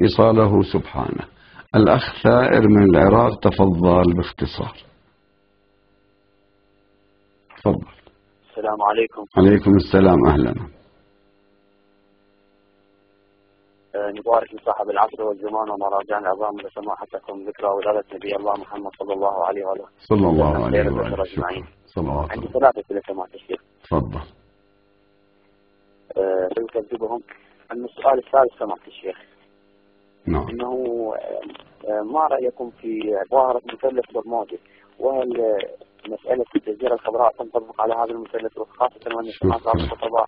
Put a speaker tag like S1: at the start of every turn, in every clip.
S1: إيصاله سبحانه. الأخ ثائر من العراق، تفضل باختصار. تفضل.
S2: السلام عليكم.
S1: عليكم السلام، أهلا.
S2: نبارك لصاحب العصر والزمان ومراجع العظام لسماحتكم ذكرى ولادة نبي الله محمد صلى الله عليه وآله.
S1: صلى الله عليه وآله. شكرا. صلوات.
S2: عندي ثلاثة إلى سماحة الشيخ.
S1: تفضل.
S2: سيكذبهم. السؤال الثالث سماحة الشيخ.
S1: نعم.
S2: إنه ما رأيكم في ظاهرة مثلث برمودا، وهل مسألة الجزيرة الخضراء تنطبق على هذا المثلث، وخاصة وأن سمعت الخطباء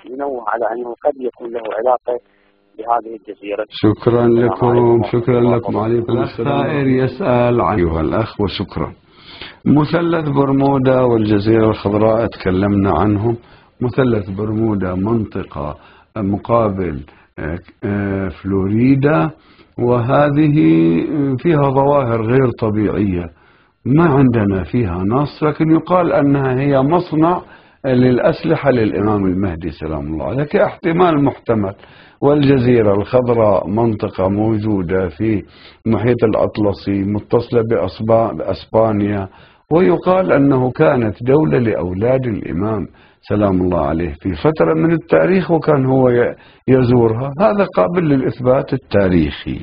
S2: ينوه على أنه قد يكون له علاقة بهذه الجزيرة.
S1: شكرا لكم. شكرا لكم. عليكم السلام. الثائر يسأل أيها الأخ، وشكرا. مثلث برمودا والجزيرة الخضراء تكلمنا عنهم. مثلث برمودا منطقة مقابل فلوريدا، وهذه فيها ظواهر غير طبيعية ما عندنا فيها نص، لكن يقال أنها هي مصنع للأسلحة للإمام المهدي سلام الله عليه كاحتمال محتمل. والجزيرة الخضراء منطقة موجودة في المحيط الأطلسي متصلة بأسبانيا، ويقال أنه كانت دولة لأولاد الإمام سلام الله عليه في فترة من التاريخ، وكان هو يزورها. هذا قابل للإثبات التاريخي.